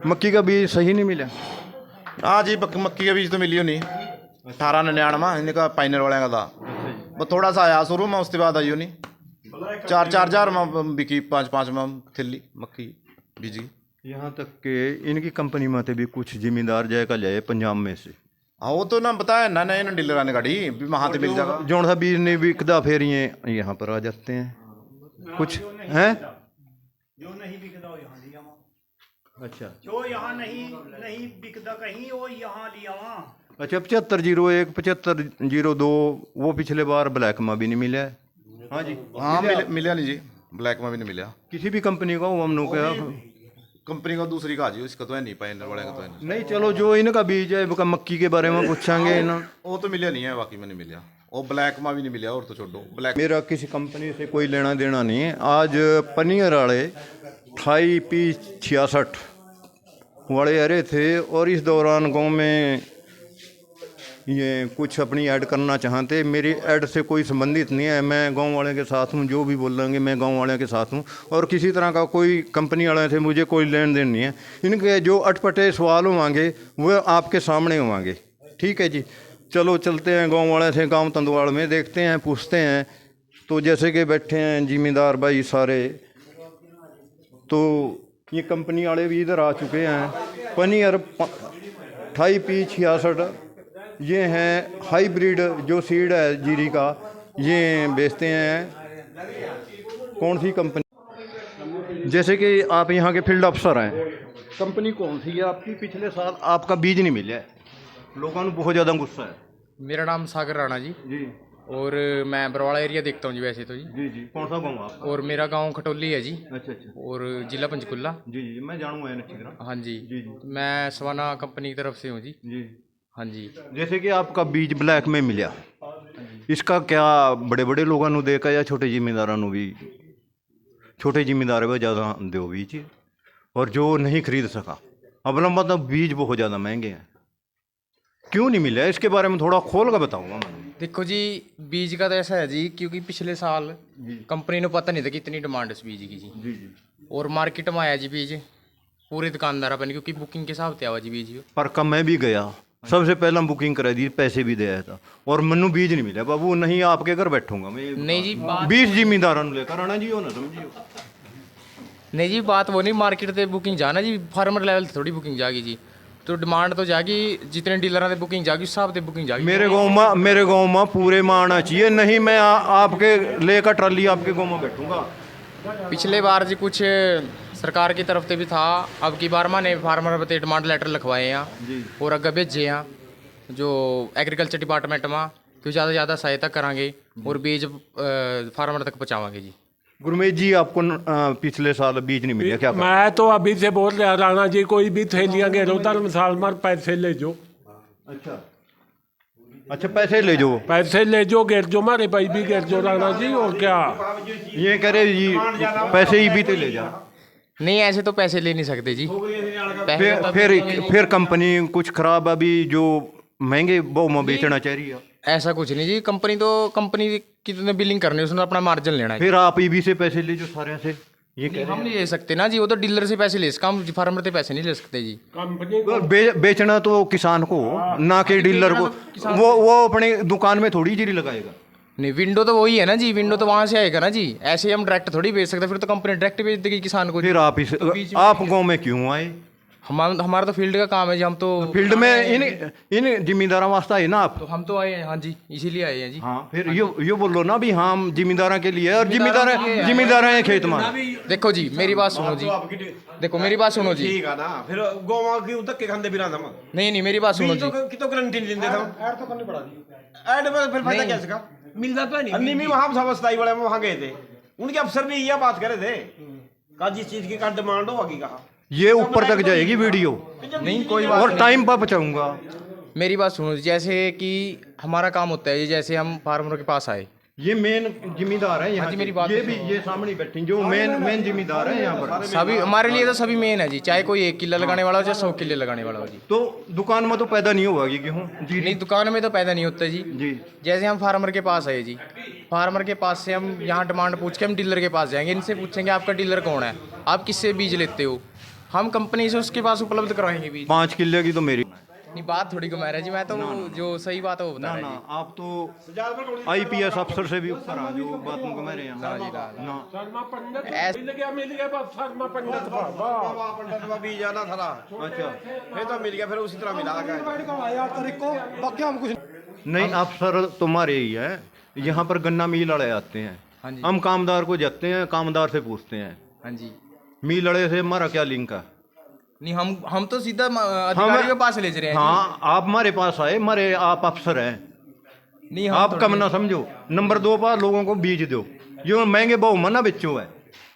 मक्की का बीज सही नहीं मिला? हाँ जी, मक्की का बीज तो मिली नहीं। 1899 इनका पाइनर वाले का था, वो थोड़ा सा आया शुरू में, उसके बाद आई नहीं। 4-4 में बिकी, 5-5 में थैली मक्की बीज की। यहाँ तक के इनकी कंपनी में भी कुछ जिम्मेदार जाएगा जाए पंजाब में से। हाँ वो तो ना बताया ना ना इन डीलर ने गाड़ी भी वहाँ से मिल जाएगा। जोन सा बीज नहीं बिकता फिर ये यहाँ पर आ जाते हैं कुछ हैं। जो नहीं बिकता वो यहाँ लिया वहाँ। अच्छा, जो यहाँ नहीं बिकता कहीं वो यहाँ लिया वहाँ। अच्छा 7501 7502 वो पिछले बार ब्लैक में भी नहीं मिला है। हाँ जी, हाँ मिला नहीं जी, ब्लैक में भी नहीं मिला किसी भी कंपनी का वो हमने क्या कंपनी का दूसरी का जी, इसका तो है नहीं, पाइनर वाले का तो है नहीं। नहीं। चलो जो इनका बीज है वो मक्की के बारे में पूछांगे ना, वो तो मिला नहीं है, बाकी में नहीं मिला, वो ब्लैक में भी नहीं मिला। और तो छोड़ो ब्लैक, मेरा किसी कंपनी से कोई लेना देना नहीं है। आज पनियर वाले 28P66 वाले आ रहे थे और इस दौरान गांव में ये कुछ अपनी ऐड करना चाहते। मेरी ऐड से कोई संबंधित नहीं है, मैं गांव वाले के साथ हूँ, जो भी बोलेंगे मैं गांव वाले के साथ हूँ और किसी तरह का कोई कंपनी वाले से मुझे कोई लेन देन नहीं है। इनके जो अटपटे सवाल होंगे वो आपके सामने होंगे, ठीक है जी। चलो चलते हैं गांव वाले से, गांव तंदवाड़ में देखते हैं, पूछते हैं। तो जैसे कि बैठे हैं जिम्मेदार भाई सारे, तो ये कंपनी वाले भी इधर आ चुके हैं। पनियर 28P66 ये हैं हाइब्रिड जो सीड है जीरी का, ये बेचते हैं। कौन सी कंपनी? जैसे कि आप यहाँ के फील्ड अफसर हैं, कंपनी कौन सी है आपकी? पिछले साल आपका बीज नहीं मिला है, लोगों को बहुत ज़्यादा गुस्सा है। मेरा नाम सागर राणा जी जी और मैं बरवाड़ा एरिया देखता हूँ जी वैसे तो जी। जी जी। कौन सा गाँव आपका? और मेरा गांव खटोली है जी। अच्छा अच्छा। और जिला पंचकुला। जी जी, मैं जानूँगा है अच्छी तरह। हाँ जी जी जी मैं सवाना कंपनी की तरफ से हूँ जी। जी। हाँ जी। जैसे कि आपका बीज ब्लैक में मिला, इसका क्या बड़े बड़े लोगों को देखा या छोटे जिम्मेदारों को भी? छोटे जिम्मेदार को ज़्यादा दो बीज और जो नहीं खरीद सका। अब मतलब बीज बहुत ज़्यादा महंगे हैं, क्यों नहीं मिला? इसके बारे में थोड़ा खोल कर बताऊँगा मैं। देखो जी, बीज का तो ऐसा है जी, क्योंकि पिछले साल कंपनी को पता नहीं था कि इतनी डिमांड इस बीज की जी। जी जी। और मार्केट में आया जी बीज पूरे दुकानदार अपन, क्योंकि बुकिंग के हिसाब से आवा जी बीज। पर कब मैं भी गया, सबसे पहला बुकिंग करा दी, पैसे भी दिया था और मनु बीज नहीं मिला। बाबू नहीं आपके घर बैठूंगा मैं, नहीं जी बात, 20 जिम्मेदारों लेकर आना जी, हो ना समझियो। नहीं जी बात वो नहीं, मार्केट से बुकिंग जाना जी, फार्मर लेवल से थोड़ी बुकिंग जागी जी। तो डिमांड तो जागी, जितने डीलर से बुकिंग जागी उस हिसाब से बुकिंग जागी। मेरे गाँव में पूरे में आना चाहिए, नहीं मैं आपके लेकर ट्राली आपके गाँव में बैठूंगा। पिछले बार जी कुछ सरकार की तरफ से भी था, अब की बार माने फार्मर बते डिमांड लेटर लिखवाए हैं और अगर भेजे हैं जो एग्रीकल्चर डिपार्टमेंट में, तो ज़्यादा से ज़्यादा सहायता करांगे और बीज फार्मर तक पहुँचावांगे जी। गुरमीत जी, आपको पिछले साल बीज नहीं मिला क्या? मैं तो अभी से बोल रहा राणा जी, कोई भी थैलियाँ घेरो धर्मशाल मार, पैसे ले जो। अच्छा अच्छा, पैसे ले जो, पैसे ले जो, घेर जो मारे भाई भी घेर जो राणा जी। और क्या ये कह रहे जी पैसे ही भी तो ले जा। नहीं ऐसे तो पैसे ले नहीं सकते जी। फिर कंपनी कुछ खराब अभी जो महंगे वो में बेचना चाह रही है। ऐसा कुछ नहीं जी, कंपनी की तो बिलिंग करनी है, उसने अपना मार्जिन लेना है। फिर आप ईबी से पैसे ले जो सारे से, ये कह हम नहीं ले सकते ना जी, वो तो डीलर से पैसे ले सकते, हम फार्मर से पैसे नहीं ले सकते जी। कंपनी बेचना तो किसान को ना कि डीलर को, वो अपने दुकान में थोड़ी जीरी लगाएगा। नहीं, विंडो तो वही है ना जी, विंडो तो वहाँ से आएगा ना जी, ऐसे हम डायरेक्ट थोड़ी बेच सकते, फिर तो कंपनी डायरेक्ट बेच देगी किसान को। फिर आप गाँव में क्यों आए? हमारा तो फील्ड का काम है जी, हम तो फील्ड में इन जिम्मेदारों वास्ते है ना आप? तो हम तो आए हैं। हाँ जी, इसीलिए आए हैं जी। हाँ, फिर यो बोलो ना भी हम जिम्मेदारों के लिए, और जिम्मेदार हैं खेत में। देखो जी मेरी बात सुनो जी, देखो मेरी बात सुनो जी। ठीक है ना, फिर गोवा की धक्के खाते भी रहा था। नहीं मेरी बात सुनो जी। कितो गारंटी नहीं देता हूं, ऐड तो करनी पड़ा दी। ऐड में फिर फायदा क्या इसका? मिलता तो नहीं। अन्नी वहां समझदारी वाले वहां गए थे, उनके अफसर भी यह बात कर रहे थे का जिस चीज की का डिमांड होगी कहा ये ऊपर तक जाएगी वीडियो, नहीं कोई बात और टाइम पर पहुंचाऊंगा। मेरी बात सुनो, जैसे कि हमारा काम होता है, जैसे हम फार्मरों के पास आए, ये मेन जिम्मेदार है यहाँ जी, के। मेरी बात ये भी ये सामने बैठी जो मेन जिम्मेदार है यहाँ पर। सभी हमारे लिए तो सभी मेन है जी, चाहे कोई 1 किलो लगाने वाला हो चाहे 100 किलो लगाने वाला हो जी। तो दुकान में तो पैदा नहीं होगा कि गेहूँ जी? नहीं, दुकान में तो पैदा नहीं होता जी। जी, जैसे हम फार्मर के पास आए जी, फार्मर के पास से हम यहाँ डिमांड पूछ के हम डीलर के पास जाएंगे, इनसे पूछेंगे आपका डीलर कौन है, आप किससे बीज लेते हो, हम कंपनी से उसके पास उपलब्ध करवाएंगे बीज। 5 किले की तो मेरी नहीं, बात थोड़ी घुमा रहा जी, मैं तो जो सही बात है वो बता ना रहा ना, जी। आप तो आईपीएस अफसर से भी ऊपर हैं जो बात को कह रहे हैं ना। शर्मा पंडित ऐस- मिल गया बस शर्मा पंडित बाबा पंडित का बीज आना था अच्छा फिर तो मिल गया फिर उसी तरह मिला नहीं, अफसर तुम्हारे ही है। यहाँ पर गन्ना मिल वाले आते हाँ हैं, जी। हम कामदार को जाते हैं, कामदार से पूछते हैं हाँ जी। मिल वाले से हमारा क्या लिंक है। नहीं, हम तो सीधा अधिकारियों के पास ले जा रहे हैं जी। हाँ, आप हमारे पास आए, हमारे आप अफसर हैं, नहीं, हम आप थोड़ी- कम ना समझो। नंबर 2 पर लोगों को बीज दो, जो महंगे बहु मना बेचो है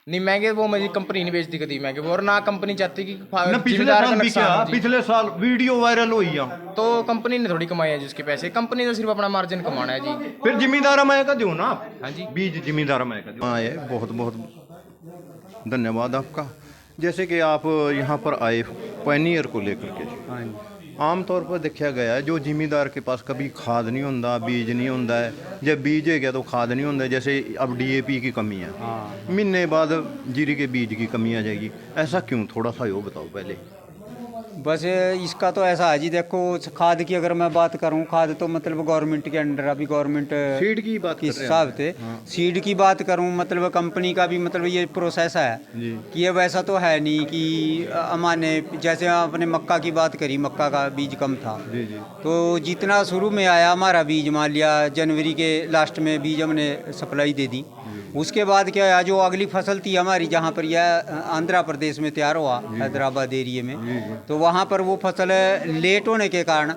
नहीं, महंगे वो मेरी कंपनी नहीं बेचती कभी महंगे वो, और ना कंपनी चाहती कि ना। पिछले जिम्मेदार का साल भी नुकसान क्या, हो जी। पिछले साल वीडियो वायरल हुई है, तो कंपनी ने थोड़ी कमाई है जी उसके पैसे, कंपनी ने सिर्फ अपना मार्जिन कमाना है जी। फिर जिम्मेदार मैं का दो ना आप। हाँ जी। बीज जिम्मेदार मैं का दो। हाँ, ये बहुत बहुत धन्यवाद आपका। जैसे कि आप यहाँ पर आए पायनियर को लेकर के, आमतौर पर देखा गया है जो जिम्मेदार के पास कभी खाद नहीं होता, बीज नहीं होता है, जब बीज है गया तो खाद नहीं होता। जैसे अब डीएपी की कमी है, महीने बाद जीरी के बीज की कमी आ जाएगी, ऐसा क्यों? थोड़ा सा यो बताओ पहले। बस इसका तो ऐसा है जी, देखो खाद की अगर मैं बात करूं, खाद तो मतलब गवर्नमेंट के अंडर, अभी गवर्नमेंट सीड की बात कर किस रहे हैं हिसाब से सीड की बात करूं, मतलब कंपनी का भी मतलब ये प्रोसेस है जी। कि ये वैसा तो है नहीं कि हमारे जैसे आपने मक्का की बात करी, मक्का का बीज कम था, जी जी तो जितना शुरू में आया हमारा बीज, मान लिया जनवरी के लास्ट में बीज हमने सप्लाई दे दी, उसके बाद क्या है, जो अगली फसल थी हमारी जहाँ पर यह आंध्र प्रदेश में तैयार हुआ, हैदराबाद एरिया में, तो वहाँ पर वो फसल लेट होने के कारण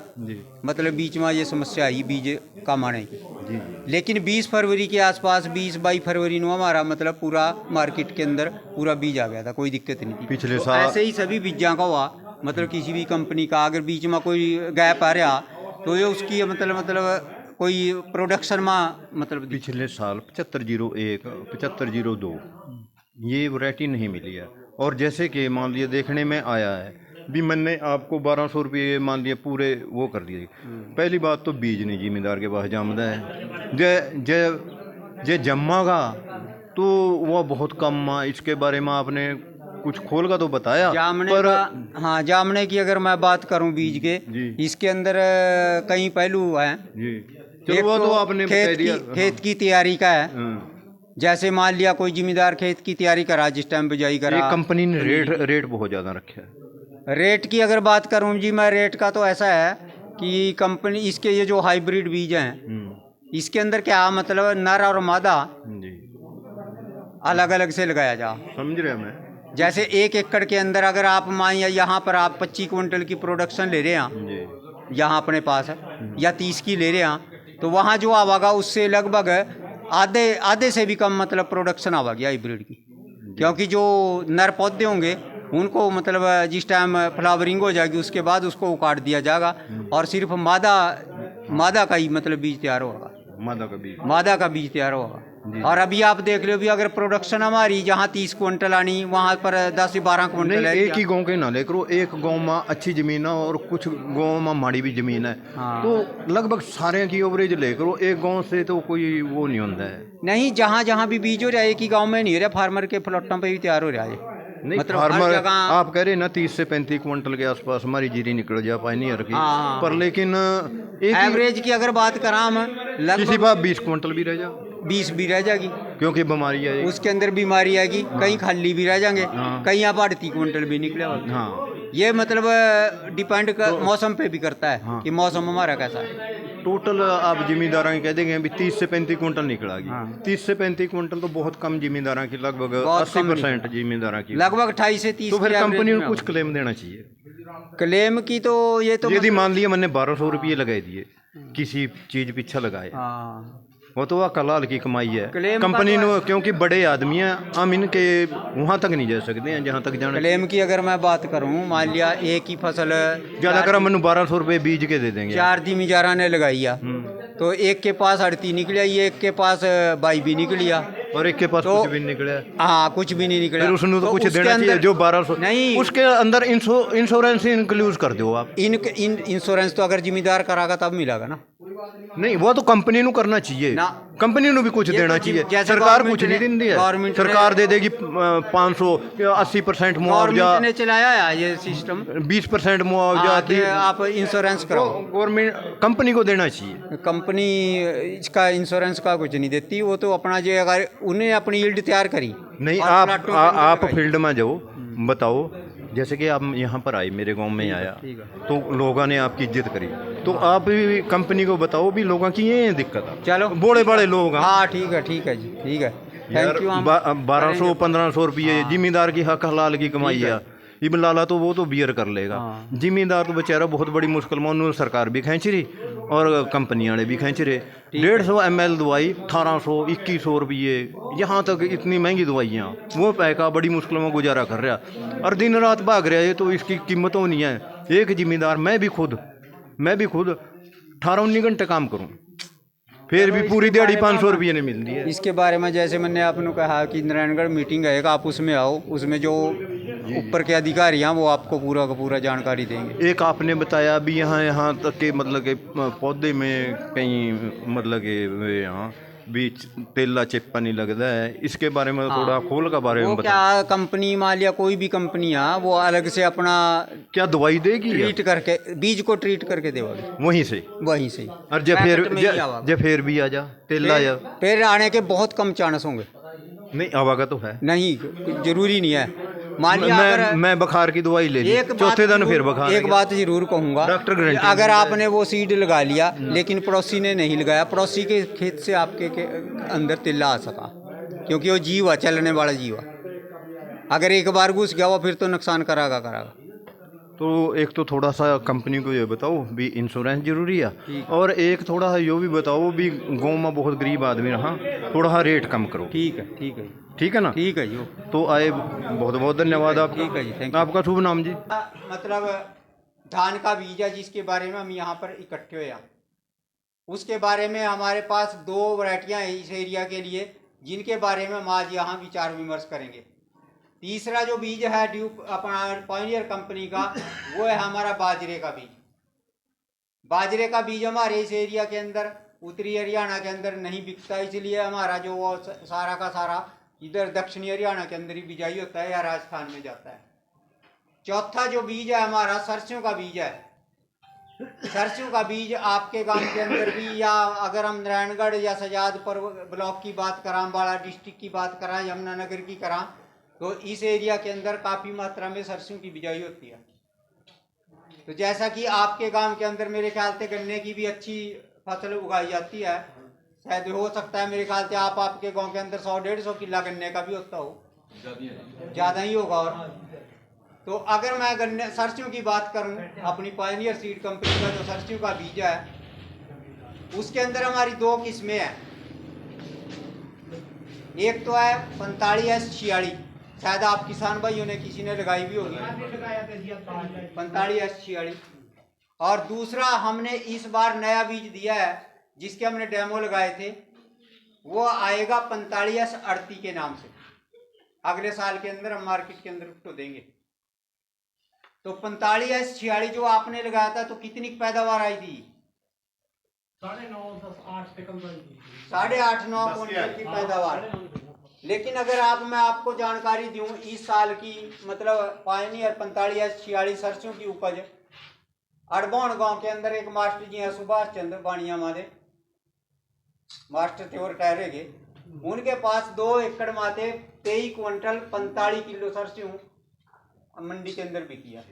मतलब बीच में ये समस्या आई बीज कम आने की। लेकिन 20 फरवरी के आसपास, 20-22 फरवरी को हमारा मतलब पूरा मार्केट के अंदर पूरा बीज आ गया था, कोई दिक्कत नहीं थी। पिछले तो साल- ऐसे ही सभी बीजा का हुआ, मतलब किसी भी कंपनी का अगर बीच में कोई गैप आ रहा तो ये उसकी मतलब कोई प्रोडक्शन में मतलब पिछले साल 7501 7502 ये वैरायटी नहीं मिली है। और जैसे कि मान लिया देखने में आया है भी, मैंने आपको 1200 रुपये मान लिया पूरे वो कर दिए। पहली बात तो बीज नहीं जिम्मेदार के पास जमदा है, जे जमागा तो वह बहुत कम। इसके बारे में आपने कुछ खोल का तो बताया, जामने पर का, हाँ जामने की अगर मैं बात करूं बीज के, जी। इसके अंदर कई पहलू हैं। जी एक चलो वो तो आपने बता दिया। खेत की तैयारी का है, हाँ। जैसे मान लिया कोई जिम्मेदार खेत की तैयारी करा, जिस टाइम बिजाई करा, ये कंपनी ने रेट बहुत ज़्यादा रखा है। रेट की अगर बात करूं जी मैं, रेट का तो ऐसा है कि कंपनी इसके ये जो हाइब्रिड बीज हैं, इसके अंदर क्या मतलब नर और मादा जी अलग अलग से लगाया जा। समझ रहे मैं। जैसे 1 एकड़ के अंदर अगर आप मान या यहाँ पर आप 25 क्विंटल की प्रोडक्शन ले रहे हैं, जी यहाँ अपने पास है, या 30 की ले रहे हैं, तो वहाँ जो आवागा उससे लगभग आधे से भी कम मतलब प्रोडक्शन आवागी हाइब्रिड की, क्योंकि जो नर पौधे होंगे उनको मतलब जिस टाइम फ्लावरिंग हो जाएगी उसके बाद उसको उकाट दिया जाएगा, और सिर्फ मादा का ही मतलब बीज तैयार होगा, मादा का बीज तैयार होगा। और अभी आप देख लो भी अगर प्रोडक्शन हमारी जहाँ 30 क्विंटल आनी, वहाँ पर 10 से 12 क्विंटल है। एक ही गांव के ना ले करो, एक गांव में अच्छी जमीन है और कुछ गांव में माड़ी भी जमीन है, हाँ। तो लगभग सारे की एवरेज ले करो। एक गांव से तो कोई वो नहीं होता है। नहीं, जहाँ जहाँ भी बीज हो रहा है एक ही गांव में नहीं हो रहा, फार्मर के प्लॉटों पे भी तैयार हो रहा है। नहीं मतलब फार्मर, हर जगह आप कह रहे ना 30 से 35 क्विंटल के आसपास हमारी जीरी निकल जा पाए नहीं रखी, हाँ। पर लेकिन एक एवरेज की अगर बात करा हम, किसी लगभग बार 20 क्विंटल भी रह जा, 20 भी रह जाएगी, क्योंकि बीमारी है। उसके अंदर बीमारी आएगी, कहीं खाली भी रह जाएंगे, कहीं आप 38 क्विंटल भी निकले होंगे। हाँ ये मतलब डिपेंड मौसम पे भी करता है कि मौसम हमारा कैसा है। टोटल आप जिम्मेदारा कह देंगे अभी 30 से 35 क्विंटल निकलागी। 30 से 35 क्विंटल तो बहुत कम जिम्मेदारा की, लगभग बहुत कम 80% जिम्मेदारा की। लगभग 28 से 30 तो फिर की कंपनी average को में कुछ क्लेम देना चाहिए। क्लेम की तो ये तो यदि मान लिया मैंने 1200 रुपये लगाए दिए किसी चीज पीछे लगाए, हाँ, वो तो वह कलाल की कमाई है क्लेम का कंपनी तो ने, क्योंकि बड़े आदमी हैं, हम इनके वहाँ तक नहीं जा सकते हैं जहाँ तक जाना। क्लेम की अगर मैं बात करूं, मान लिया एक ही फसल ज्यादा कर मैंने 1200 रुपये बीज के दे देंगे। 4 जिमीदारा ने लगाई है, तो एक के पास 38 निकलिया, एक के पास 22 भी निकलिया, और एक के पास तो- कुछ भी नहीं निकला। हाँ कुछ भी नहीं निकला। फिर उसने तो कुछ उसके देना चाहिए अंदर- जो 1200 नहीं, उसके अंदर इंश्योरेंस इंक्लूड कर दो आप। इंश्योरेंस तो अगर जिम्मेदार करागा तब मिलेगा ना। नहीं वो तो कंपनी ਨੂੰ करना चाहिए ना। कंपनी ਨੂੰ भी कुछ ये देना तो चाहिए जैसे सरकार government कुछ नहीं ने- देती है government ने- सरकार दे देगी 500 80% मुआवजा गवर्नमेंट ने चलाया है ये सिस्टम 20% मुआवजा कि आप इंश्योरेंस कराओ। गवर्नमेंट कंपनी को देना चाहिए कंपनी इसका इंश्योरेंस का कुछ नहीं देती, वो तो अपना जो अगर उन्हें अपनी यील्ड तैयार करी नहीं और आप प्लाटों पे आप लगाई। फील्ड में जाओ बताओ जैसे कि आप यहाँ पर आए मेरे गांव में आया तो लोगों ने आपकी इज्जत करी तो आप भी कंपनी को बताओ भी लोगों की ये दिक्कत है चलो बड़े बड़े लोग हैं हाँ ठीक है जी ठीक है थैंक यू। हम 1200-1500 रुपये जिम्मेदार की हक हलाल की कमाई है इब लाला तो वो तो बियर कर लेगा हाँ। जिम्मेदार तो बेचारा बहुत बड़ी मुश्किल में उन्होंने सरकार भी खींच रही और कंपनी वाले भी खींच रहे 150 ml दवाई 1800-2100 रुपये यहाँ तक इतनी महंगी दवाइयाँ वो पैका बड़ी मुश्किल में गुजारा कर रहा और दिन रात भाग रहा है तो इसकी कीमतों नहीं है। एक जिम्मेदार मैं भी खुद 18-19 घंटे काम करूँ फिर भी पूरी दिहाड़ी 500 रुपये नहीं मिलती है। इसके बारे में जैसे मैंने आपने कहा कि नारायणगढ़ मीटिंग है आप उसमें आओ, उसमें जो ऊपर के अधिकारी हैं वो आपको पूरा का पूरा जानकारी देंगे। एक आपने बताया अभी यहाँ तक के मतलब के पौधे में कहीं मतलब के यहाँ बीच तेला चिप्पा नहीं लगता है इसके बारे में थोड़ा खोल का बारे में वो बताओ। क्या कंपनी मान लिया कोई भी कंपनी है वो अलग से अपना क्या दवाई देगी या? ट्रीट करके बीज को ट्रीट करके देगी वहीं से वहीं से और जब फिर भी आ जा तेला या फिर आने के बहुत कम चांस होंगे। नहीं आवागा तो है नहीं जरूरी नहीं है। मान लिया अगर मैं बुखार की दवाई ले ली एक चौथे दिन फिर बुखार एक बात जरूर कहूंगा, डॉक्टर गारंटी अगर आपने वो सीड लगा लिया लेकिन पड़ोसी ने नहीं लगाया, पड़ोसी के खेत से आपके के अंदर तिल्ला आ सका क्योंकि वो जीव है, चलने वाला जीव है। अगर एक बार घुस गया वो फिर तो नुकसान करागा। तो एक तो थोड़ा सा कंपनी को ये बताओ भी इंश्योरेंस जरूरी है और एक थोड़ा सा यो भी बताओ भी गाँव में बहुत गरीब आदमी रहा थोड़ा सा रेट कम करो। ठीक है ठीक है ना ठीक है जी। तो आए बहुत बहुत धन्यवाद आप। ठीक है जी, थैंक यू। आपका शुभ नाम जी? मतलब धान का बीज है जिसके बारे में हम यहाँ पर इकट्ठे हुए हैं, उसके बारे में हमारे पास 2 वैरायटियाँ हैं इस एरिया के लिए जिनके बारे में हम आज यहाँ विचार विमर्श करेंगे। तीसरा जो बीज है ड्यूप अपना पायनियर कंपनी का वो है हमारा बाजरे का बीज। बाजरे का बीज हमारे इस एरिया के अंदर उत्तरी हरियाणा के अंदर नहीं बिकता, इसलिए हमारा जो वो सारा का सारा इधर दक्षिणी हरियाणा के अंदर ही बिजाई होता है या राजस्थान में जाता है। चौथा जो बीज है हमारा सरसों का बीज है। सरसों का बीज आपके गांव के अंदर भी या अगर हम नारायणगढ़ या सजादपुर ब्लॉक की बात करा, अम्बाला डिस्ट्रिक्ट की बात करा, यमुनानगर की करा तो इस एरिया के अंदर काफ़ी मात्रा में सरसों की बिजाई होती है। तो जैसा कि आपके गांव के अंदर मेरे ख्याल से गन्ने की भी अच्छी फसल उगाई जाती है, शायद हो सकता है मेरे ख्याल से आपके गांव के अंदर 100-150 किला गन्ने का भी होता हो, ज़्यादा ही होगा। और तो अगर मैं गन्ने सरसों की बात करूं अपनी पायनियर सीड कंपनी का जो सरसों का बीज है उसके अंदर हमारी 2 किस्में हैं। एक तो है 45S46, शायद आप किसान भाइयों ने किसी ने लगाई भी होगी 45S46। और दूसरा हमने इस बार नया बीज दिया है जिसके हमने डेमो लगाए थे, वो आएगा 45S38 के नाम से। अगले साल के अंदर हम मार्केट के अंदर उसको देंगे। तो 45S46 जो आपने लगाया था तो कितनी पैदावार आई थी? 8.5-9 क्विंटल की पैदावार। लेकिन अगर मैं आपको जानकारी दूं इस साल की मतलब पायनियर 45S46 सरसों की उपज अड़बौन गांव के अंदर एक मास्टर जी हैं सुभाष चंद्र बाणिया मादे मास्टर थे और ठहरेगे, उनके पास 2 एकड़ माते 23 क्विंटल 45 किलो सरसों मंडी के अंदर बिकी है।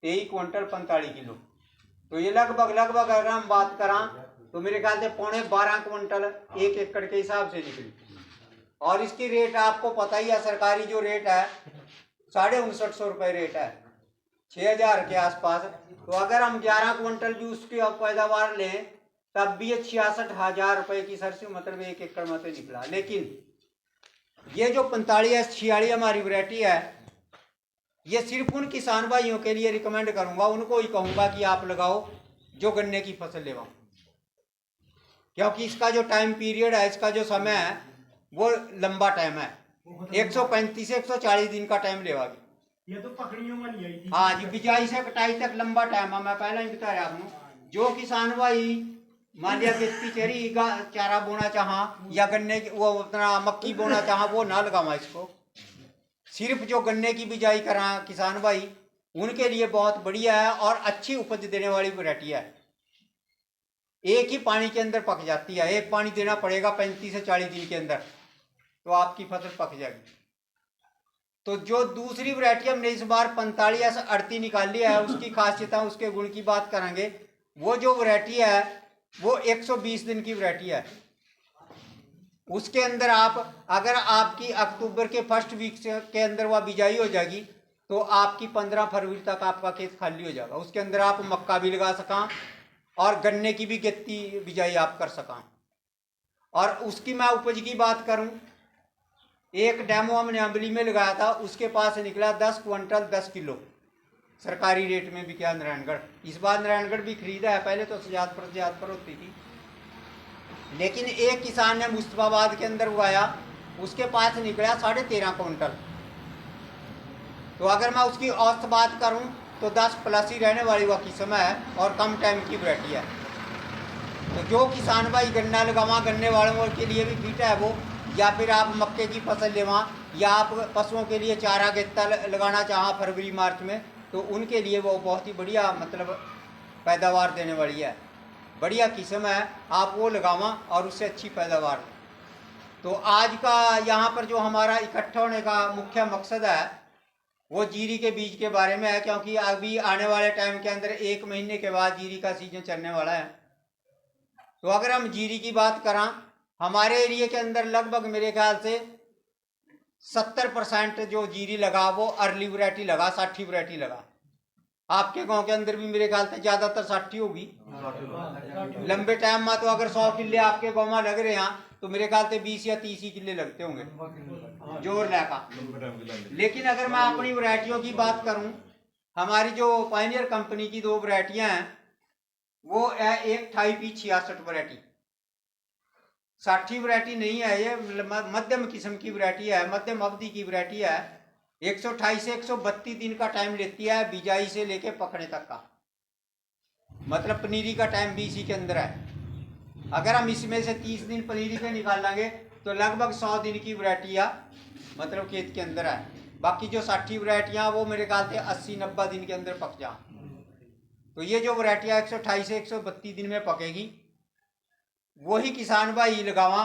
23 क्विंटल 45 किलो, तो ये लगभग अगर हम बात करा तो मेरे ख्याल से 12.5 क्विंटल 1 एकड़ के हिसाब से निकली। और इसकी रेट आपको पता ही है, सरकारी जो रेट है 5950 रुपये रेट है, 6000 के आसपास। तो अगर हम 11 क्विंटल भी उसकी पैदावार लें तब भी ये 66,000 रुपये की सरसों मतलब 1 एकड़ में तो निकला। लेकिन ये जो 45S46 हमारी वैरायटी है ये सिर्फ उन किसान भाइयों के लिए रिकमेंड करूंगा, उनको ही कहूंगा कि आप लगाओ जो गन्ने की फसल लेवाओ, क्योंकि इसका जो टाइम पीरियड है, इसका जो समय है वो लंबा टाइम है, 135 से 140 दिन का टाइम लेवागी। ये तो पकड़ियों में नहीं आई थी। हाँ जी, बिजाई से कटाई तक लंबा टाइम है, मैं पहले ही बताया आपको। जो किसान भाई मान लिया गेती चेरी का चारा बोना चाहा या गन्ने वो अपना मक्की बोना चाहा, वो ना लगावा इसको। सिर्फ जो गन्ने की बिजाई करा किसान भाई, उनके लिए बहुत बढ़िया है और अच्छी उपज देने वाली वैरायटी है। एक ही पानी के अंदर पक जाती है, एक पानी देना पड़ेगा 35 से 40 दिन के अंदर, तो आपकी फसल पक जाएगी। तो जो दूसरी वैरायटी हमने इस बार 45/38 निकाल लिया है, उसकी खासियत, उसके गुण की बात करेंगे। वो जो वैरायटी है वो 120 दिन की वैरायटी है। उसके अंदर आप अगर आपकी अक्टूबर के फर्स्ट वीक के अंदर वह बिजाई हो जाएगी तो आपकी 15 फरवरी तक आपका खेत खाली हो जाएगा। उसके अंदर आप मक्का भी लगा सका और गन्ने की भी गेत्ती बिजाई आप कर सका। और उसकी मैं उपज की बात करूं, एक डेमो हमने अम्बली में लगाया था, उसके पास निकला 10 क्विंटल 10 किलो, सरकारी रेट में बिका नारायणगढ़। इस बार नारायणगढ़ भी खरीदा है, पहले तो सजाद पर होती थी, लेकिन एक किसान ने मुस्तफाबाद के अंदर उगाया, उसके पास निकला 13.5 क्विंटल। तो अगर मैं उसकी औसत बात करूं तो 10+ ही रहने वाली वह किस्म है और कम टाइम की वैरायटी है। तो जो किसान भाई गन्ना लगावा, गन्ने वालों के लिए भी फिट है वो, या फिर आप मक्के की फसल लेवा, या आप पशुओं के लिए चारा गेत्ता लगाना चाहा फरवरी मार्च में, तो उनके लिए वो बहुत ही बढ़िया मतलब पैदावार देने वाली है, बढ़िया किस्म है। आप वो लगावा और उससे अच्छी पैदावार। तो आज का यहाँ पर जो हमारा इकट्ठा होने का मुख्य मकसद है वो जीरी के बीज के बारे में है, क्योंकि अभी आने वाले टाइम के अंदर 1 महीने के बाद जीरी का सीजन चलने वाला है। तो अगर हम जीरी की बात करें, हमारे एरिया के अंदर लगभग मेरे ख्याल से 70% जो जीरी लगा वो अर्ली वैरायटी लगा, 60 वैरायटी लगा। आपके गांव के अंदर भी मेरे ख्याल से ज्यादातर 60 होगी। लंबे टाइम में तो अगर 100 किले आपके गांव में लग रहे हैं तो मेरे ख्याल से 20 या 30 किले लगते होंगे जोर लगा। लेकिन अगर मैं अपनी वैरायटियों की बात करूं, हमारी जो पायनियर कंपनी की 2 वैरायटियां हैं वो है एक 28P66 वैरायटी। 60 वैरायटी नहीं है ये, मध्यम किस्म की वैरायटी है, मध्यम अवधि की वैरायटी है। 128 से 132 दिन का टाइम लेती है बिजाई से लेके पकने तक का, मतलब पनीरी का टाइम भी इसी के अंदर है। अगर हम इसमें से 30 दिन पनीरी के निकाल लेंगे तो लगभग 100 दिन की वैरायटियाँ मतलब खेत के अंदर है। बाकी जो 60 वैरायटियाँ वो मेरे ख्याल से 80-90 दिन के अंदर पक जा। तो ये जो वैरायटियाँ 128 से 132 दिन में पकेगी, वही किसान भाई लगावा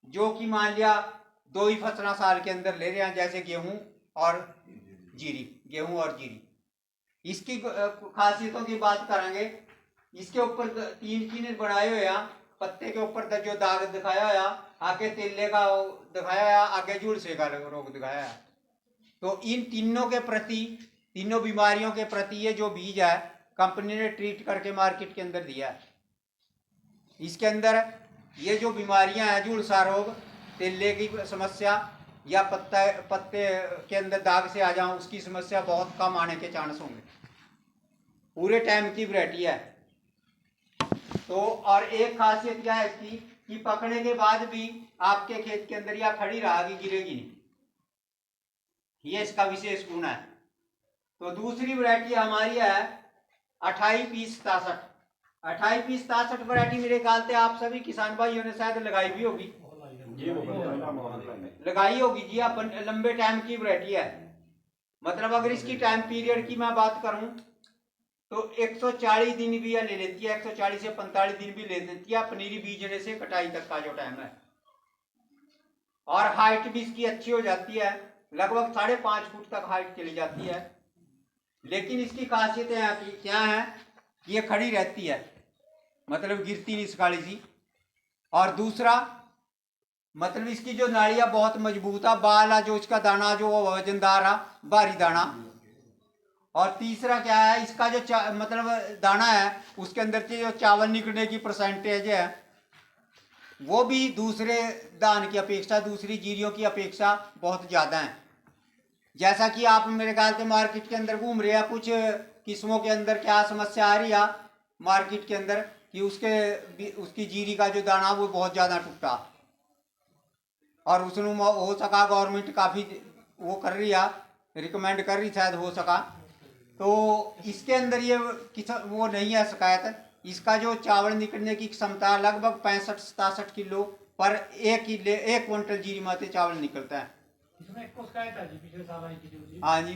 जो कि मान लिया 2 ही फसला साल के अंदर ले रहे हैं, जैसे गेहूं और जीरी। इसकी खासियतों की बात करेंगे। इसके ऊपर 3 चीन बनाए हुए हैं, पत्ते के ऊपर जो दाग दिखाया है, आगे तेले का दिखाया है, आगे झुलसे का रोग दिखाया है। तो इन तीनों के प्रति, तीनों बीमारियों के प्रति ये जो बीज है कंपनी ने ट्रीट करके मार्केट के अंदर दिया है। इसके अंदर ये जो बीमारियां हैं, झुलसा रोग, तेले की समस्या या पत्ते के अंदर दाग से आ जाओ, उसकी समस्या बहुत कम आने के चांस होंगे। पूरे टाइम की वैरायटी है। तो और एक खासियत क्या है इसकी कि पकने के बाद भी आपके खेत के अंदर या खड़ी रहेगी, गिरेगी नहीं, ये इसका विशेष गुण है। तो दूसरी वैरायटी हमारी है 28P67। 28P67 वैरायटी मेरे ख्याल से आप सभी किसान भाइयों ने शायद लगाई भी होगी, लगाई होगी जी। आप लंबे टाइम की वैरायटी है, मतलब अगर इसकी टाइम पीरियड की मैं बात करूं तो 140 दिन भी ले लेती है, 140 से 45 दिन भी ले लेती है पनीरी बीजने से कटाई तक का जो टाइम है। और हाइट भी इसकी अच्छी हो जाती है, लगभग 5.5 फुट तक हाइट चली जाती है। लेकिन इसकी खासियतें क्या है, ये खड़ी रहती है, मतलब गिरती नहीं सकाली सी। और दूसरा मतलब इसकी जो नाड़ियाँ बहुत मजबूत है, बाल है जो इसका दाना जो वजनदार है, भारी दाना। और तीसरा क्या है, इसका जो मतलब दाना है उसके अंदर से जो चावल निकलने की परसेंटेज है वो भी दूसरे दान की अपेक्षा, दूसरी जीरियों की अपेक्षा बहुत ज़्यादा है। जैसा कि आप मेरे ख्याल से मार्केट के अंदर घूम रहे हैं, कुछ किस्मों के अंदर क्या समस्या आ रही है मार्केट के अंदर कि उसकी जीरी का जो दाना वो बहुत ज़्यादा टूटा, और उसमें हो सका गवर्नमेंट काफ़ी वो कर रही है, रिकमेंड कर रही शायद हो सका। तो इसके अंदर ये वो नहीं है शिकायत, इसका जो चावल निकलने की क्षमता लगभग 65-67 किलो पर 1 क्विंटल जीरी माते चावल निकलता है। हाँ जी,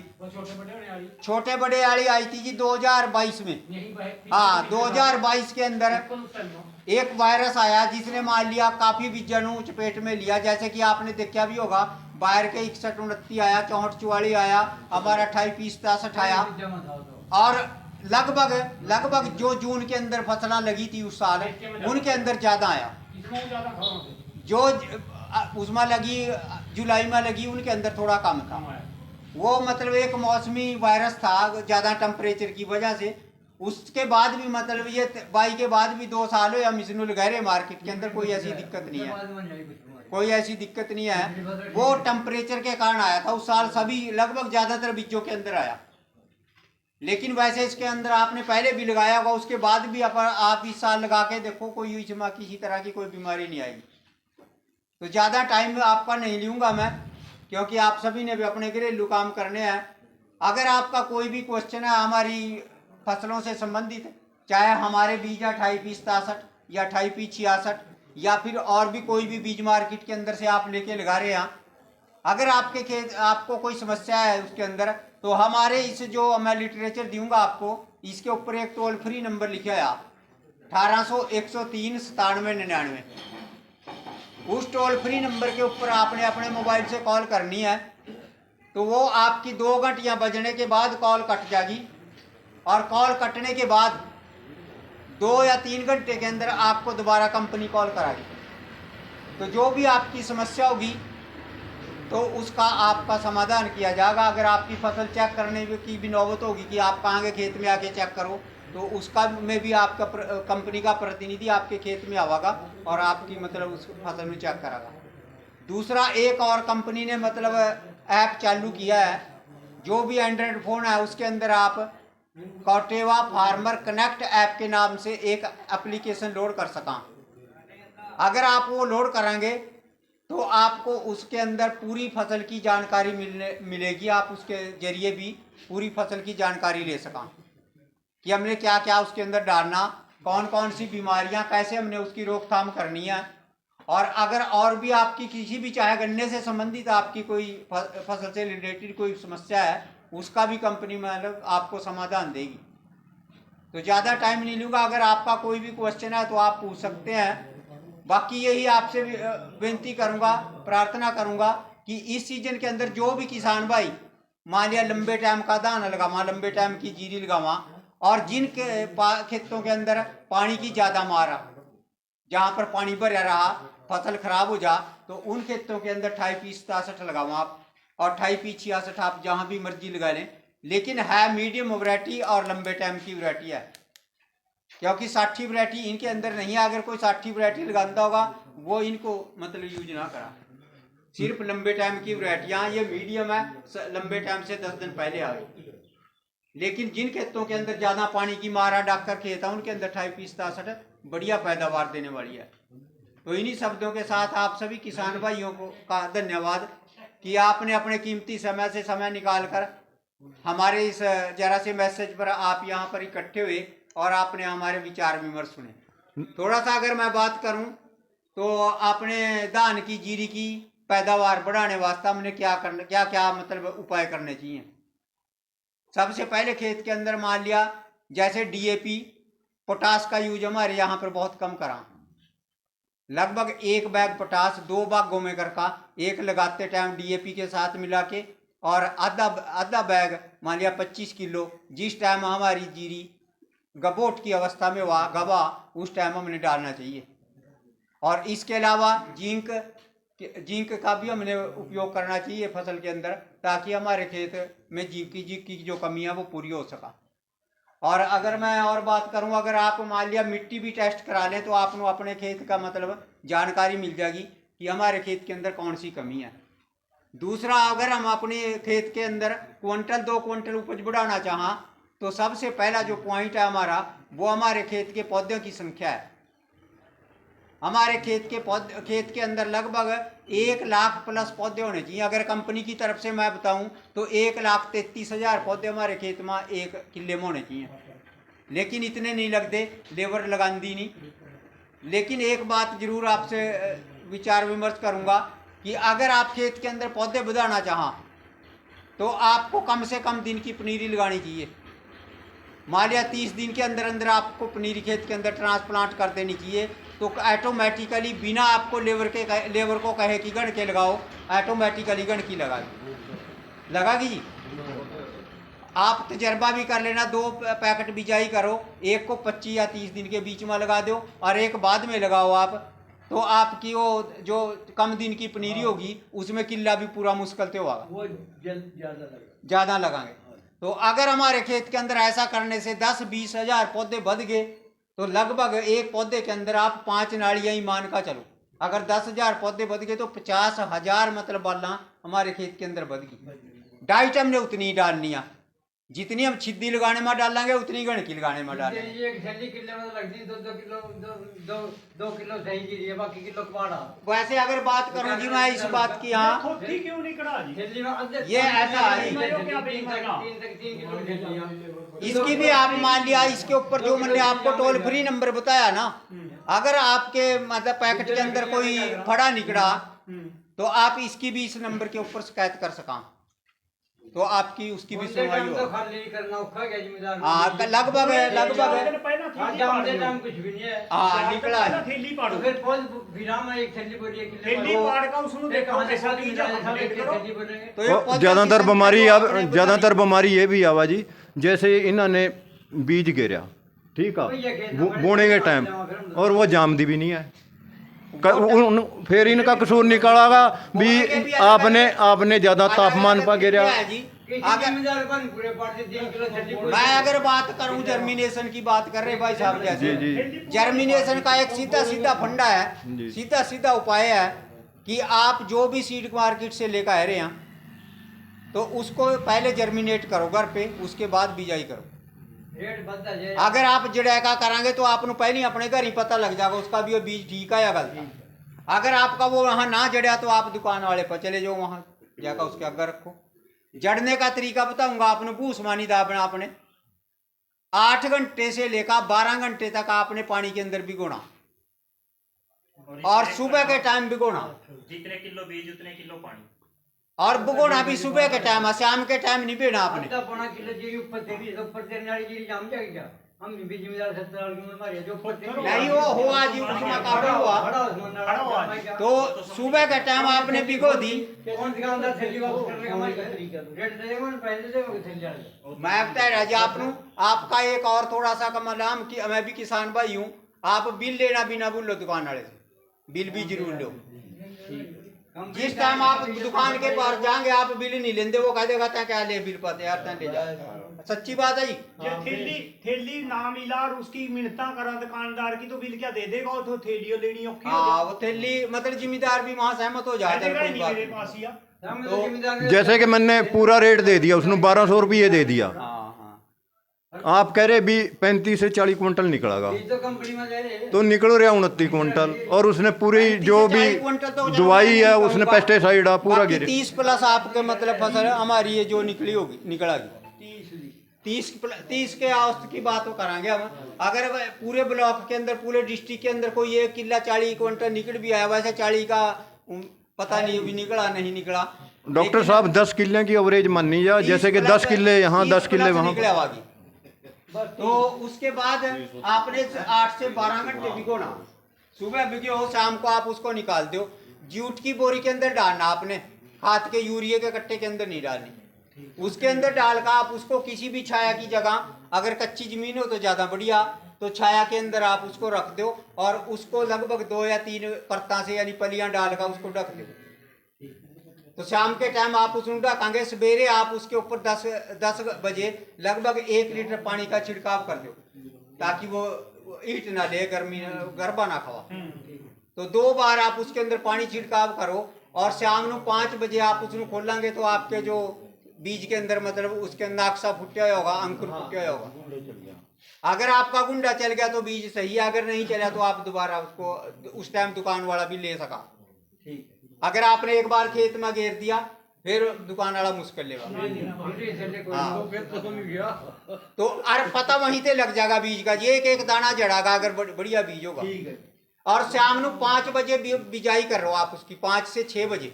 छोटे बड़े आड़ी आई थी जी 2022 में। हाँ, 2022 के अंदर एक वायरस आया जिसने मान लिया काफी बीजाणु चपेट में लिया, जैसे कि आपने देखा भी होगा। बाहर के 61-29 आया, 64-44 आया, हमारा 28-30-63 आया। और लगभग जो जून के अंदर फसलें लगी थी उस साल, उनके अंदर ज्यादा आया। जो उसमें लगी, जुलाई में लगी, उनके अंदर थोड़ा कम था। वो मतलब एक मौसमी वायरस था ज़्यादा टेम्परेचर की वजह से। उसके बाद भी मतलब ये 22 के बाद भी 2 साल हो या मिशन लगा रहे मार्केट के अंदर, कोई ऐसी दिक्कत नहीं है, कोई ऐसी दिक्कत नहीं है। वो टेम्परेचर के कारण आया था उस साल, सभी लगभग ज़्यादातर बीजों के अंदर आया। लेकिन वैसे इसके अंदर आपने पहले भी लगाया होगा, उसके बाद भी आप इस साल लगा के देखो, कोई इसमें किसी तरह की कोई बीमारी नहीं आएगी। तो ज़्यादा टाइम आपका नहीं लूँगा मैं, क्योंकि आप सभी ने भी अपने घरेलू काम करने हैं। अगर आपका कोई भी क्वेश्चन है हमारी फसलों से संबंधित, चाहे हमारे बीज 28-63 या 28-66 या फिर और भी कोई भी बीज मार्केट के अंदर से आप लेके लगा रहे हैं, अगर आपके खेत आपको कोई समस्या है उसके अंदर, तो हमारे इस जो मैं लिटरेचर दूंगा आपको, इसके ऊपर एक टोल फ्री नंबर लिखा है 1800 103 9799। उस टोल फ्री नंबर के ऊपर आपने अपने मोबाइल से कॉल करनी है, तो वो आपकी 2 घंटियाँ बजने के बाद कॉल कट जाएगी। और कॉल कटने के बाद 2 या 3 घंटे के अंदर आपको दोबारा कंपनी कॉल कराएगी। तो जो भी आपकी समस्या होगी तो उसका आपका समाधान किया जाएगा। अगर आपकी फसल चेक करने की भी नौबत होगी कि आप कहाँ के खेत में आके चेक करो, तो उसका में भी आपका कंपनी का प्रतिनिधि आपके खेत में आवागा और आपकी मतलब उस फसल में चेक करागा। दूसरा, एक और कंपनी ने मतलब ऐप चालू किया है, जो भी एंड्रॉयड फ़ोन है उसके अंदर आप कॉटेवा फार्मर कनेक्ट ऐप के नाम से एक एप्लीकेशन लोड कर सका। अगर आप वो लोड करेंगे तो आपको उसके अंदर पूरी फसल की जानकारी मिलेगी। आप उसके जरिए भी पूरी फसल की जानकारी ले सका कि हमने क्या क्या उसके अंदर डालना, कौन कौन सी बीमारियां, कैसे हमने उसकी रोकथाम करनी है। और अगर और भी आपकी किसी भी, चाहे गन्ने से संबंधित आपकी कोई फसल से रिलेटेड कोई समस्या है, उसका भी कंपनी मतलब आपको समाधान देगी। तो ज़्यादा टाइम नहीं लूँगा, अगर आपका कोई भी क्वेश्चन है तो आप पूछ सकते हैं। बाकी यही आपसे विनती करूँगा, प्रार्थना करूँगा कि इस सीजन के अंदर जो भी किसान भाई मान लिया लंबे टाइम का धान लगावा, लंबे टाइम की जीरी लगावा, और जिन खेतों के अंदर पानी की ज़्यादा मार, जहाँ पर पानी भरा रहा, फसल खराब हो जा, तो उन खेतों के अंदर 28-67 लगावा आप, और 28-66 आप जहाँ भी मर्जी लगा लें। लेकिन है मीडियम वैरायटी और लंबे टाइम की वैरायटी है, क्योंकि 60 वैरायटी इनके अंदर नहीं है। अगर कोई 60 वैरायटी लगाता होगा वो इनको मतलब यूज ना करा। सिर्फ लंबे टाइम की वैरायटियाँ, ये मीडियम है, लंबे टाइम से 10 दिन पहले आ गई। लेकिन जिन खेतों के अंदर ज़्यादा पानी की मारा डाकर खेत है, उनके अंदर 28-67 बढ़िया पैदावार देने वाली है। तो इन्हीं शब्दों के साथ आप सभी किसान भाइयों को का धन्यवाद कि आपने अपने कीमती समय से समय निकाल कर हमारे इस जरा से मैसेज पर आप यहाँ पर इकट्ठे हुए और आपने हमारे विचार विमर्श सुने। थोड़ा सा अगर मैं बात करूं तो आपने धान की जीरी की पैदावार बढ़ाने वास्ते हमने क्या मतलब उपाय करने चाहिए। सबसे पहले खेत के अंदर मान लिया जैसे डीएपी, पोटास का यूज हमारे यहाँ पर बहुत कम करा। लगभग 1 बैग पोटास 2 बागों में कर का एक लगाते टाइम डीएपी के साथ मिला के, और आधा बैग मान लिया 25 किलो जिस टाइम हमारी जीरी गबोट की अवस्था में गवा उस टाइम हमने डालना चाहिए। और इसके अलावा जिंक का भी हमने उपयोग करना चाहिए फसल के अंदर, ताकि हमारे खेत में जिंक की जो कमी है वो पूरी हो सका। और अगर मैं और बात करूं, अगर आप मान लिया मिट्टी भी टेस्ट करा लें तो आपको अपने खेत का मतलब जानकारी मिल जाएगी कि हमारे खेत के अंदर कौन सी कमी है। दूसरा, अगर हम अपने खेत के अंदर 1-2 क्विंटल उपज बढ़ाना चाहें तो सबसे पहला जो पॉइंट है हमारा, वो हमारे खेत के पौधों की संख्या है। हमारे खेत के अंदर लगभग 1 लाख प्लस पौधे होने चाहिए। अगर कंपनी की तरफ से मैं बताऊं तो 1,33,000 पौधे हमारे खेत में 1 किले में होने चाहिए। लेकिन इतने नहीं लगते, लेबर लगांदी नहीं। लेकिन एक बात जरूर आपसे विचार विमर्श करूंगा कि अगर आप खेत के अंदर पौधे बढ़ाना चाहें तो आपको कम से कम दिन की पनीरी लगानी चाहिए। मान लिया 30 दिन के अंदर अंदर आपको पनीरी खेत के अंदर ट्रांसप्लांट कर देनी चाहिए, तो ऑटोमेटिकली बिना आपको लेबर को कहे कि गण के लगाओ, ऑटोमेटिकली गण की लगागी। आप तजर्बा भी कर लेना, 2 पैकेट बिजाई करो, एक को 25 या 30 दिन के बीच में लगा दो और एक बाद में लगाओ आप, तो आपकी वो जो कम दिन की पनीरी होगी उसमें किला भी पूरा मुश्किल से होगा, वो ज़्यादा लगाएंगे। तो अगर हमारे खेत के अंदर ऐसा करने से 10-20 हज़ार पौधे बढ़ गए तो लगभग एक पौधे के अंदर आप 5 नाड़ियाँ ही मान का चलो। अगर 10,000 पौधे बढ़ गए तो 50,000 मतलब बाला हमारे खेत के अंदर बढ़ गई। डाइट हमने उतनी ही डालनी है, जितनी हम छिद्दी लगाने में डालेंगे उतनी गण की लगाने में डालेंगे। एक थैली किलो में लगती 2 किलो सही की है, बाकी किलो कबाड़ा। वैसे अगर बात करूं जी मैं इस बात की, हाँ खोती क्यों नहीं करा जी? थैली में ये ऐसा है, 3 किलो थैलियां। इसकी भी आप मान लिया, इसके ऊपर जो मैंने आपको टोल फ्री नंबर बताया ना, अगर आपके मतलब पैकेट के अंदर कोई फड़ा निकला तो आप इसकी भी इस नंबर के ऊपर शिकायत कर सका, तो आपकी उसकी भी सुनवाई हो। खाली करना औखा है जिम्मेदार। हाँ लगभग कुछ भी नहीं है। हाँ निकला है। थैली पाड़ो, तो फिर पौध बिना में एक थैली बोलिए कि थैली पाड़ का उसमें देखो कैसा थैली बोलेंगे। तो ये पौधे ज़्यादातर किसी बीमारी से अब अपने ज़्यादातर बीमारी ये भी आवा जी, जैसे इन्होंने बीज गिरा, ठीक है, बोने के टाइम, और वो जामदी भी नहीं है। फिर इनका कसूर निकालागा भी आपने ज़्यादा तापमान पर गिरा। मैं अगर बात करूं जर्मिनेशन की बात कर रहे भाई साहब, जैसे जर्मिनेशन का एक सीधा फंडा है, सीधा उपाय है कि आप जो भी सीड मार्केट से लेकर आ रहे हैं तो उसको पहले जर्मिनेट करो घर पे, उसके बाद बिजाई करो। अगर आप जड़ैका करांगे तो आपको पहले ही अपने घर ही पता लग जाएगा उसका भी वो बीज ठीक है या गलत। अगर आपका वो वहाँ ना जड़ा तो आप दुकान वाले पर चले जाओ, वहाँ जाकर उसके आगे रखो। जड़ने का तरीका बताऊंगा आपने, भूसमानी दाबना आपने 8 घंटे से लेकर 12 घंटे तक आपने पानी के अंदर भिगोना और सुबह के टाइम भिगोना। जितने किलो बीज उतने किलो पानी, और भिगोना भी सुबह के टाइम है, शाम के टाइम नहीं भेना आपने। हम भी जिम्मेदार 70 की उम्र है जो नहीं वो हुआ जी, उसमें काबू हुआ तो सुबह के टाइम आपने भिगो दी। कौन दुकानदार थैली वापस करने का हमारा तरीका तो रेट देगा ना, पहले देगा थैली जाने। मैं बता रहा जी आपका एक और थोड़ा सा कमलाम कि मैं भी किसान भाई हूँ, आप बिल लेना भी ना भूलो दुकान वाले से, बिल भी जरूर लो। जिस टाइम आप दुकान के पास जाएंगे आप बिल नहीं लेंगे, वो कह देगा क्या ले बिल पाते यार ले जा। सच्ची बात है जी। थैली ना मिला और उसकी मिन्नता करा दुकानदार की तो बिल क्या दे देगा, वो तो थैली लेनी औखी। हाँ वो थैली मतलब जिम्मेदार भी वहाँ सहमत हो जाता है। मेरे पास ही तो जैसे कि मैंने पूरा रेट दे दिया, उसने 1200 रुपये दे दिया, आप कह रहे भी 35 से 40 क्विंटल निकलेगा, तो कंपनी में ले रहे तो निकल रहा 29 क्विंटल, और उसने पूरी जो भी दवाई है उसने पेस्टिसाइड पूरा गिरे। 30 प्लस आपके मतलब फसल हमारी ये जो निकली होगी निकलेगी 30 के औसत की बात करांगे हम। अगर पूरे ब्लॉक के अंदर पूरे डिस्ट्रिक्ट के अंदर कोई एक किला 40 क्विंटल निकल भी आया, वैसे 40 का पता नहीं भी निकला नहीं निकला। डॉक्टर साहब 10 किले की एवरेज मानी जा, जैसे कि 10 किले यहाँ 10 किले वहाँ। तो उसके बाद आपने 8 से 12 घंटे भिगोना, सुबह भिगो शाम को आप उसको निकाल दो। जूट की बोरी के अंदर डालना आपने, हाथ के यूरिया के कट्टे के अंदर नहीं डालनी। उसके अंदर डालकर आप उसको किसी भी छाया की जगह, अगर कच्ची जमीन हो तो ज़्यादा बढ़िया, तो छाया के अंदर आप उसको रख दो और उसको लगभग 2 या 3 परता से यानी पलियां डालकर उसको ढक दो। तो शाम के टाइम आप उसको ढकेंगे, सवेरे आप उसके ऊपर 10 बजे लगभग 1 लीटर पानी का छिड़काव कर दो ताकि वो ईट ना ले, गरबा ना खावा। तो 2 बार आप उसके अंदर पानी छिड़काव करो और शाम को 5 बजे आप उसको खोलेंगे तो आपके जो बीज के अंदर मतलब उसके नाक्सा फुटा होगा, अंकुर फुटा होगा। अगर आपका गुंडा चल गया तो बीज सही है, अगर नहीं चला तो आप दोबारा उसको उस टाइम दुकान वाला भी ले सका। अगर आपने एक बार खेत में घेर दिया फिर दुकान वाला मुश्किल लेगा। हाँ। तो अरे पता वहीं से लग जाएगा बीज का, ये एक एक दाना जड़ागा अगर बढ़िया बीज होगा। और शाम को 5 बजे बिजाई कर रहे हो आप उसकी, 5 से 6 बजे,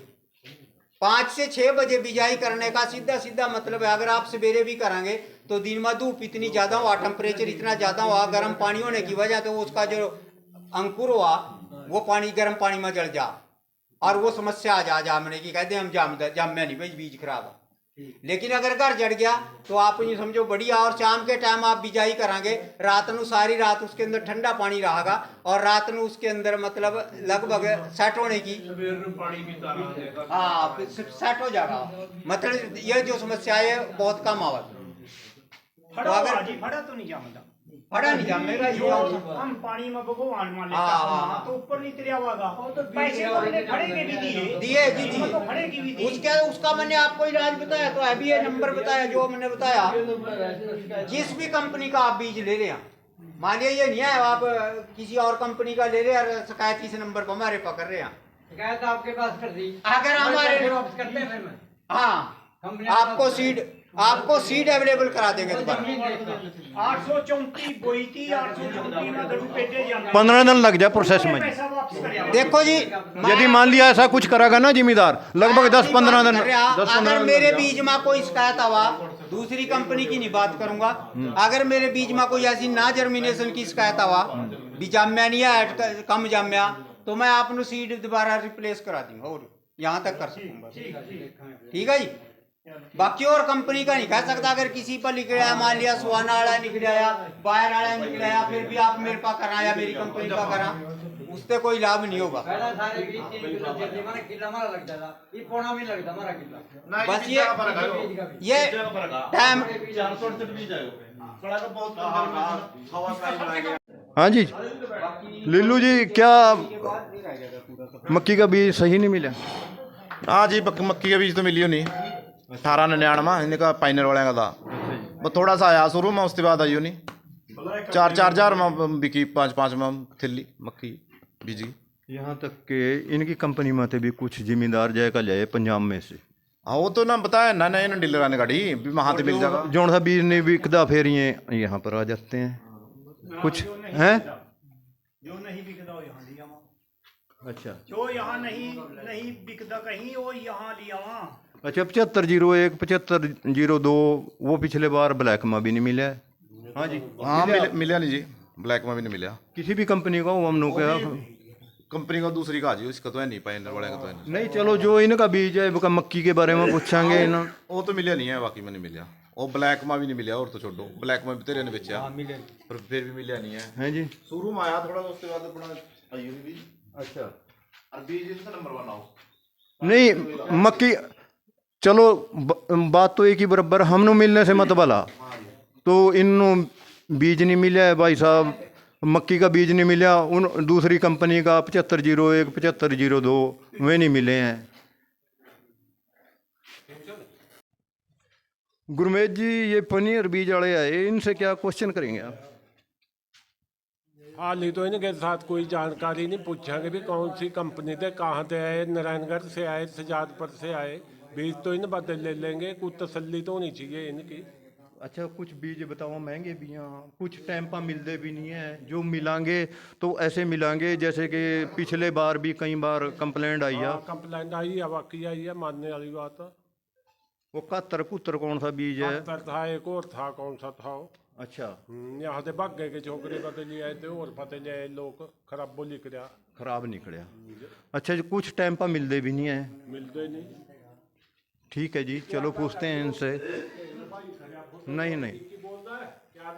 5 से 6 बजे बिजाई करने का सीधा सीधा मतलब है। अगर आप सवेरे भी करेंगे तो दिन में धूप इतनी ज्यादा हुआ, टेम्परेचर इतना ज्यादा हुआ, गर्म पानी होने की वजह तो उसका जो अंकुर हुआ वो पानी गर्म पानी में जल जा और वो समस्या आ जा जामने की, कहते हैं हम जामे नहीं भाई बीज खराब है। लेकिन अगर घर जड़ गया तो आप ये समझो बढ़िया। और शाम के टाइम आप बिजाई करांगे, रात को सारी रात उसके अंदर ठंडा पानी रहेगा और रात को उसके अंदर मतलब लगभग सेट होने की, हाँ सेट हो जाएगा। मतलब ये जो समस्या है बहुत कम आवत। फड़ा हुआ जी, फड़ा तो नहीं जामदा, फड़ा नहीं जामेगा ये। हम पानी में भगवान मान लेता तो ऊपर नहीं तिरिया होगा। पैसे तो हमने फड़े के भी दिए जी दी। तो फड़े की भी दी। उसका मैंने आपको इलाज बताया तो अभी ये नंबर बताया जो मैंने बताया। जिस भी कंपनी का आप बीज ले रहे हैं, मान लिया ये नहीं है आप किसी और कंपनी का ले रहे हैं और शिकायत इस नंबर पर हमारे पकड़ रहे हैं, शिकायत आपके पास कर दी, अगर हमारे वापस करते हैं फिर हाँ आपको सीड अवेलेबल करा देंगे दोबारा। 834 बोई थी, 834 में दड़ू पेटे जाना 15 दिन लग जाए प्रोसेस में। पैसा वापस कर दिया। देखो जी, यदि मान लिया ऐसा कुछ करेगा ना जिम्मेदार, लगभग 10-15 दिन, 10-15 अगर दिन मेरे लग बीज में कोई शिकायत आवा, दूसरी कंपनी की नहीं बात करूंगा, अगर मेरे बीज में कोई ऐसी ना जर्मिनेशन की शिकायत आवा, भी जाम्या नहीं है कम जाम्या, तो मैं आपको सीड दोबारा रिप्लेस करा दूंगा और यहाँ तक कर सकूंगा। ठीक है जी। बाकी और कंपनी का नहीं कह सकता। अगर किसी पर लिख रहा है, मान लिया सुहाना वाला निकल आया, बायर वाला निकल आया, फिर भी आप मेरे पास कराया, मेरी कंपनी का करा, उससे कोई लाभ नहीं होगा। पहला सारे बीज 3 किलो देते हमारा किला हमारा लग जाता, ये पौना में लगता हमारा किला। बस ये टाइम। हाँ जी लीलू जी, क्या मक्की का बीज सही नहीं मिला? हाँ जी, मक्की का बीज तो मिली नहीं 1899 इनका पाइनर वाले का था। वो थोड़ा सा आया शुरू में, उसके बाद आई नहीं। 4-4 हजार में बिकी, 5-5 में थिल्ली मक्की बीज की। यहाँ तक के इनकी कंपनी में भी कुछ जिम्मेदार जाएगा जाए पंजाब में से। हाँ वो तो ना बताया ना ना इन डीलर ने गाड़ी भी वहाँ से मिल जाएगा। जो सा बीज नहीं बिकता फिर ये यहाँ पर आ जाते हैं कुछ हैं। जो नहीं बिकता वो यहाँ लिया वहाँ। अच्छा जो यहाँ नहीं बिकता कहीं वो यहाँ लिया वहाँ। अच्छा 7501 7502 वो पिछले बार ब्लैक में भी नहीं मिला है। हाँ जी हाँ मिला नहीं जी, ब्लैक में भी नहीं मिला किसी भी कंपनी का वो हमने क्या कंपनी का दूसरी का जी, उसका तो है नहीं, पाइनर वाले का तो है नहीं। नहीं चलो जो इनका बीज है वो मक्की के बारे में पूछांगे ना। वो तो मिला नहीं है, बाकी में नहीं मिला। वो ब्लैक में भी नहीं मिला, और तो छोड़ो ब्लैक में भी तेरे ने बेचा पर फिर भी मिला नहीं है। हैं जी शुरू में आया थोड़ा, उसके बाद अपना आई भी। अच्छा और बीज इसका नंबर 1 आओ नहीं मक्की चलो बात तो एक ही बराबर, हमने मिलने से मत भला तो इन्हों बीज नहीं मिला है भाई साहब, मक्की का बीज नहीं मिला, उन दूसरी कंपनी का 7501 7502 वे नहीं मिले हैं। गुरमेश जी ये पनीर बीज वाले आए, इनसे क्या क्वेश्चन करेंगे आप? हाल ही तो इनके साथ कोई जानकारी नहीं पूछेंगे भी कौन सी कंपनी से कहाँ से आए, नारायणगढ़ से आए, सजादपुर से आए, बीज तो इन बदल ले लेंगे, कुछ तसल्ली तो होनी चाहिए इनकी। अच्छा कुछ बीज बताओ महंगे भी हैं, कुछ टाइम पर मिलते भी नहीं है, जो मिलांगे तो ऐसे मिलांगे जैसे कि पिछले बार भी कई बार कंप्लेंट आई है। कंप्लेंट आई है, वाकई आई है, मानने वाली बात है। वो 71 कौन सा बीज है? था एक और था, कौन सा था वो? अच्छा यहाँ से भाग गए के छोकरे बदली आए थे और पते ले आए लोग, खराब बोली कर खराब निकलिया। अच्छा जो कुछ टाइम पर मिलते भी नहीं है? मिलते नहीं। ठीक है जी चलो पूछते हैं इनसे। नहीं क्या